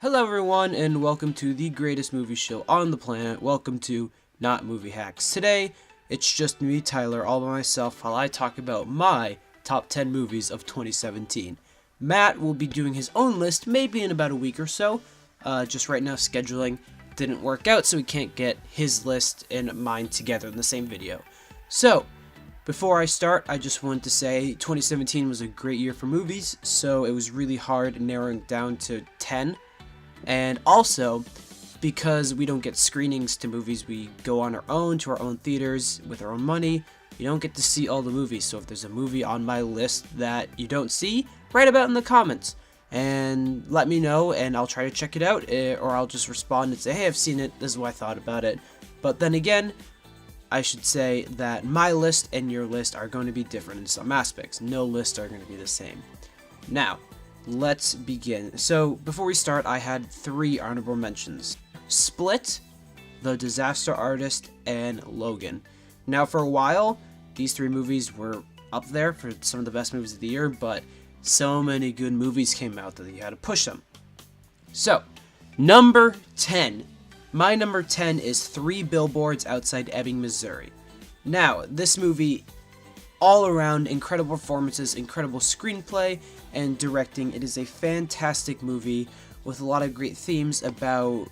Hello everyone, and welcome to the greatest movie show on the planet. Welcome to Not Movie Hacks. Today, it's just me, Tyler, all by myself, while I talk about my top 10 movies of 2017. Matt will be doing his own list, maybe in about a week or so. Just right now, scheduling didn't work out, so we can't get his list and mine together in the same video. So, before I start, I just wanted to say 2017 was a great year for movies, so it was really hard narrowing down to 10. And also, because we don't get screenings to movies, we go on our own to our own theaters with our own money. You don't get to see all the movies, so if there's a movie on my list that you don't see, write about it in the comments and let me know, and I'll try to check it out, or I'll just respond and say, hey, I've seen it, this is what I thought about it. But then again, I should say that my list and your list are going to be different in some aspects. No lists are going to be the same. Now, let's begin. So, before we start, I had 3 honorable mentions. Split, The Disaster Artist, and Logan. Now, for a while, these 3 movies were up there for some of the best movies of the year, but so many good movies came out that you had to push them. So, number 10. My number 10 is 3 Billboards Outside Ebbing, Missouri. Now, this movie, all around, incredible performances, incredible screenplay, and directing. It is a fantastic movie with a lot of great themes about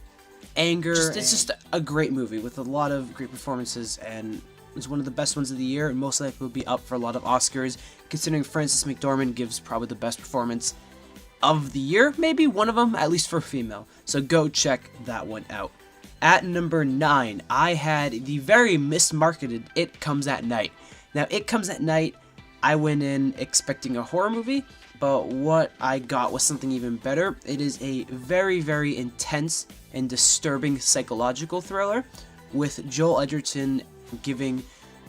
anger. It's just a great movie with a lot of great performances, and it's one of the best ones of the year, and most likely will be up for a lot of Oscars, considering Frances McDormand gives probably the best performance of the year, maybe one of them, at least for a female. So go check that one out. At number 9, I had the very mismarketed It Comes at Night. Now, It Comes at Night, I went in expecting a horror movie, but what I got was something even better. It is a very, very intense and disturbing psychological thriller with Joel Edgerton giving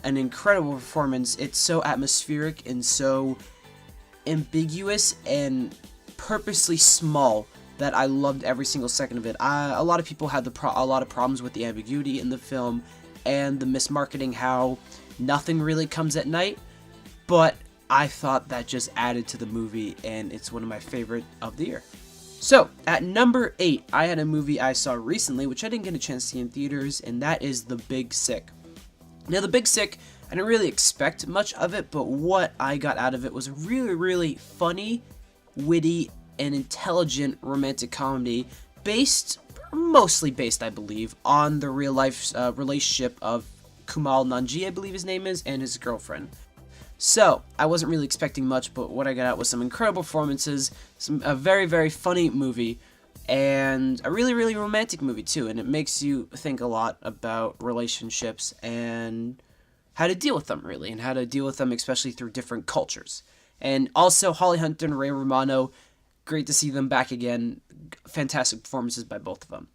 an incredible performance. It's so atmospheric and so ambiguous and purposely small that I loved every single second of it. A lot of people had a lot of problems with the ambiguity in the film and the mismarketing, how nothing really comes at night, but I thought that just added to the movie, and it's one of my favorite of the year. So, at number 8, I had a movie I saw recently, which I didn't get a chance to see in theaters, and that is The Big Sick. Now, The Big Sick, I didn't really expect much of it, but what I got out of it was a really, really funny, witty, and intelligent romantic comedy mostly based, I believe, on the real-life relationship of Kumail Nanjiani, I believe his name is, and his girlfriend. So, I wasn't really expecting much, but what I got out was some incredible performances, a very, very funny movie, and a really, really romantic movie, too. And it makes you think a lot about relationships and how to deal with them, really, and how to deal with them, especially through different cultures. And also, Holly Hunter and Ray Romano, great to see them back again. Fantastic performances by both of them.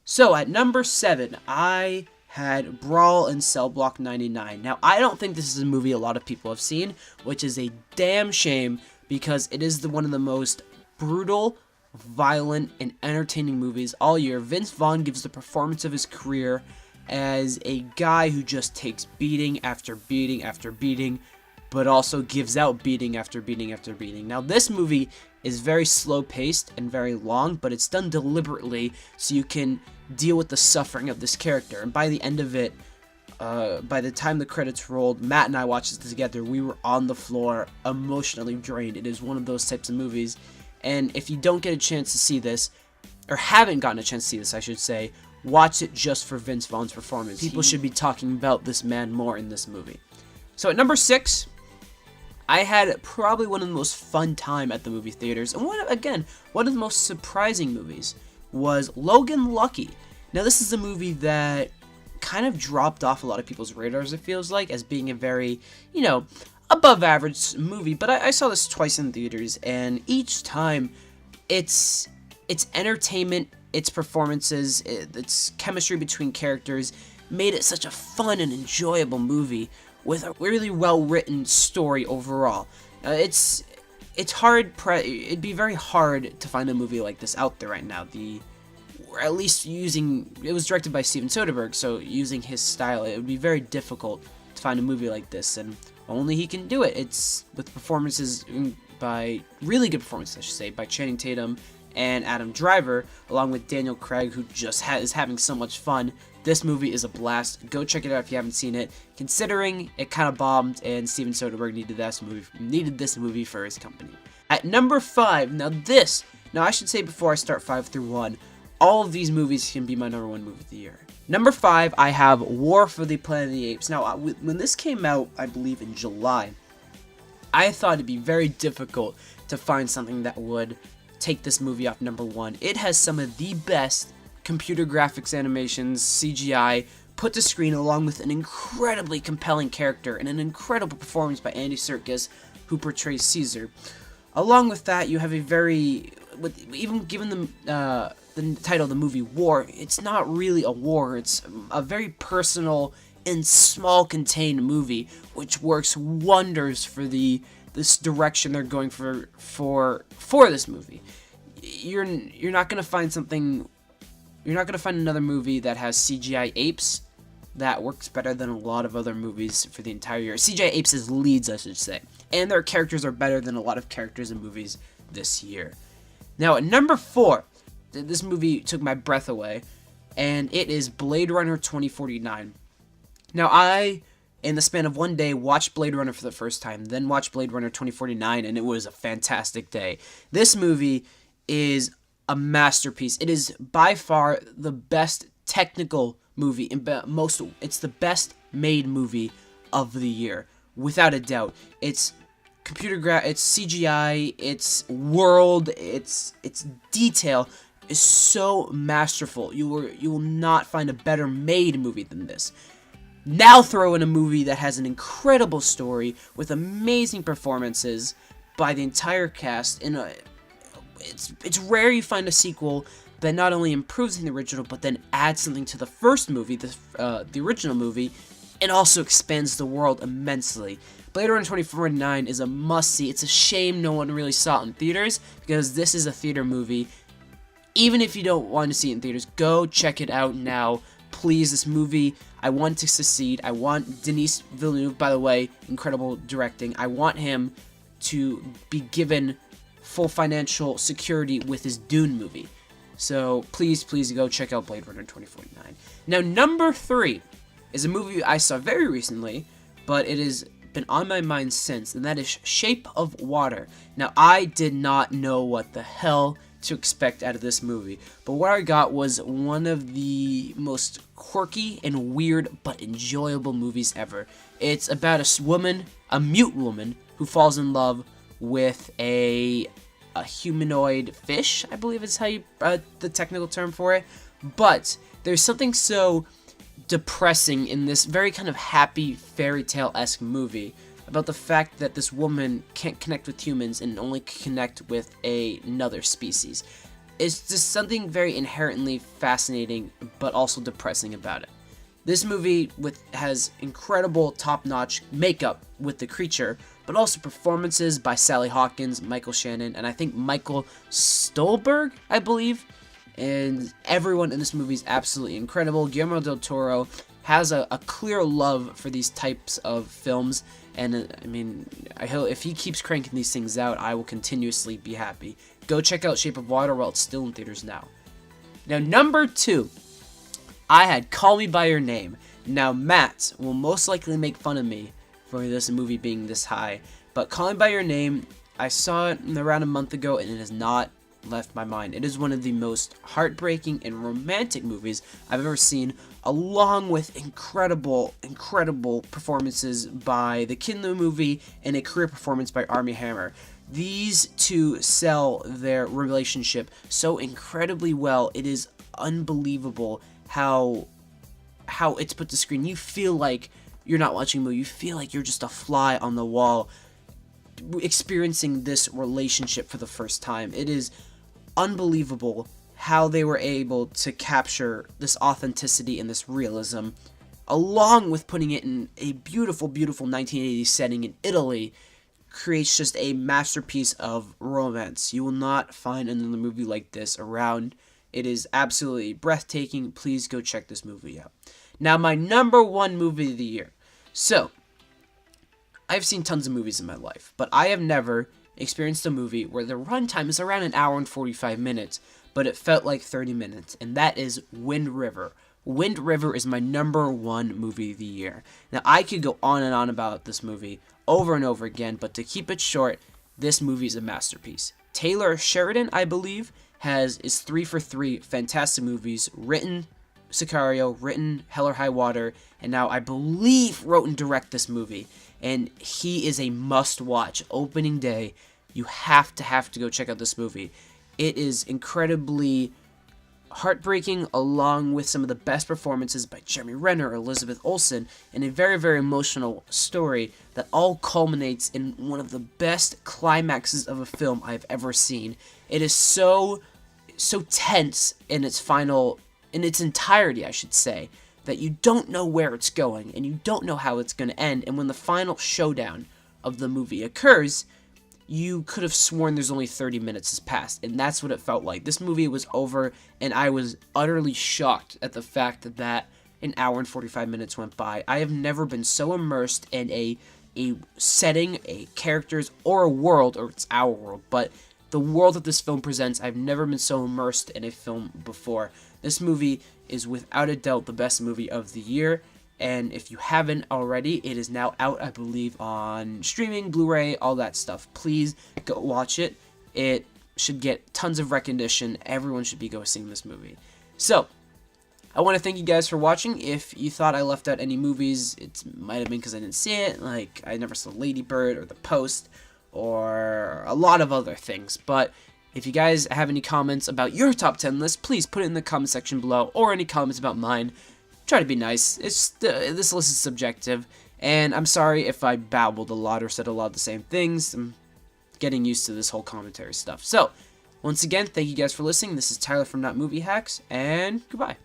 So, at number 7, I had Brawl in Cell Block 99. Now, I don't think this is a movie a lot of people have seen, which is a damn shame, because it is one of the most brutal, violent, and entertaining movies all year. Vince Vaughn gives the performance of his career as a guy who just takes beating after beating after beating, but also gives out beating after beating after beating. Now, this movie is very slow-paced and very long, but it's done deliberately so you can deal with the suffering of this character. And by the end of it, by the time the credits rolled, Matt and I watched this together, we were on the floor, emotionally drained. It is one of those types of movies, and if you don't get a chance to see this, or haven't gotten a chance to see this, I should say, watch it just for Vince Vaughn's performance. People should be talking about this man more in this movie. So at number 6, I had probably one of the most fun time at the movie theaters, and one of the most surprising movies was Logan Lucky. Now, this is a movie that kind of dropped off a lot of people's radars, it feels like, as being a very, above average movie, but I saw this twice in theaters, and each time, its entertainment, its performances, its chemistry between characters made it such a fun and enjoyable movie with a really well-written story overall. It's hard. It'd be very hard to find a movie like this out there right now. Or at least it was directed by Steven Soderbergh, so using his style, it would be very difficult to find a movie like this, and only he can do it. It's with performances by really good performances, I should say, by Channing Tatum and Adam Driver, along with Daniel Craig, who just is having so much fun. This movie is a blast. Go check it out if you haven't seen it, considering it kind of bombed and Steven Soderbergh needed this movie for his company. At number 5, now I should say before I start 5 through 1, all of these movies can be my number 1 movie of the year. Number 5, I have War for the Planet of the Apes. Now, when this came out, I believe in July, I thought it'd be very difficult to find something that would take this movie off number 1. It has some of the best computer graphics, animations, CGI put to screen, along with an incredibly compelling character and an incredible performance by Andy Serkis, who portrays Caesar. Along with that, you have a very, even given the title of the movie, War, it's not really a war, it's a very personal and small contained movie, which works wonders for this direction they're going for this movie. You're not gonna find something. You're not gonna find another movie that has CGI apes that works better than a lot of other movies for the entire year. CGI apes as leads, I should say, and their characters are better than a lot of characters in movies this year. Now at number 4, this movie took my breath away, and it is Blade Runner 2049. Now I, in the span of one day, watched Blade Runner for the first time, then watched Blade Runner 2049, and it was a fantastic day. This movie is a masterpiece. It is by far the best technical movie, it's the best made movie of the year, without a doubt. It's it's CGI, its world, its detail is so masterful. You will not find a better made movie than this. Now throw in a movie that has an incredible story with amazing performances by the entire cast. It's rare you find a sequel that not only improves the original, but then adds something to the first movie, the original movie, and also expands the world immensely. Blade Runner 2049 is a must-see. It's a shame no one really saw it in theaters, because this is a theater movie. Even if you don't want to see it in theaters, go check it out now. Please, this movie, I want to succeed. I want Denis Villeneuve, by the way, incredible directing. I want him to be given full financial security with his Dune movie. So please go check out Blade Runner 2049. Now, number 3 is a movie I saw very recently, but it has been on my mind since, and that is Shape of Water. Now, I did not know what the hell to expect out of this movie, but what I got was one of the most quirky and weird but enjoyable movies ever. It's about a mute woman, who falls in love with a humanoid fish, I believe is how the technical term for it. But there's something so depressing in this very kind of happy fairy tale-esque movie about the fact that this woman can't connect with humans and only can connect with another species. It's just something very inherently fascinating but also depressing about it. This movie has incredible top-notch makeup with the creature, but also performances by Sally Hawkins, Michael Shannon, and I think Michael Stolberg, I believe. And everyone in this movie is absolutely incredible. Guillermo del Toro has a clear love for these types of films, and I mean, if he keeps cranking these things out, I will continuously be happy. Go check out Shape of Water while it's still in theaters now. Now, number 2, I had Call Me By Your Name. Now, Matt will most likely make fun of me for this movie being this high, but Call Me By Your Name, I saw it around a month ago, and it has not left my mind. It is one of the most heartbreaking and romantic movies I've ever seen, along with incredible performances by the kid in the movie and a career performance by Armie Hammer. These two sell their relationship so incredibly well. It is unbelievable how it's put to screen. You feel like you're not watching a movie. You feel like you're just a fly on the wall experiencing this relationship for the first time. It is unbelievable how they were able to capture this authenticity and this realism, along with putting it in a beautiful 1980s setting in Italy. Creates just a masterpiece of romance. You will not find another movie like this around. It is absolutely breathtaking. Please go check this movie out. Now, my number 1 movie of the year. So, I've seen tons of movies in my life, but I have never experienced a movie where the runtime is around an hour and 45 minutes, but it felt like 30 minutes, and that is Wind River. Wind River is my #1 movie of the year. Now, I could go on and on about this movie over and over again, but to keep it short, this movie is a masterpiece. Taylor Sheridan, I believe, is 3 for 3 fantastic movies, written Sicario, written Hell or High Water, and now I believe wrote and direct this movie. And he is a must-watch. Opening day, you have to go check out this movie. It is incredibly heartbreaking, along with some of the best performances by Jeremy Renner, Elizabeth Olsen, and a very, very emotional story that all culminates in one of the best climaxes of a film I've ever seen. It is so tense in its entirety, I should say, that you don't know where it's going, and you don't know how it's going to end, and when the final showdown of the movie occurs, you could have sworn there's only 30 minutes has passed, and that's what it felt like. This movie was over, and I was utterly shocked at the fact that an hour and 45 minutes went by. I have never been so immersed in a setting, a characters, or a world, or it's our world, but the world that this film presents, I've never been so immersed in a film before. This movie is without a doubt the best movie of the year, and if you haven't already, it is now out, I believe, on streaming, Blu-ray, all that stuff. Please go watch it. It should get tons of recognition. Everyone should be going seeing this movie. So, I want to thank you guys for watching. If you thought I left out any movies, it might have been because I didn't see it. Like, I never saw Lady Bird or The Post or a lot of other things. But if you guys have any comments about your top 10 list, please put it in the comment section below, or any comments about mine. Try to be nice. This list is subjective, and I'm sorry if I babbled a lot or said a lot of the same things. I'm getting used to this whole commentary stuff. So, once again, thank you guys for listening. This is Tyler from NotMovieHacks, and goodbye.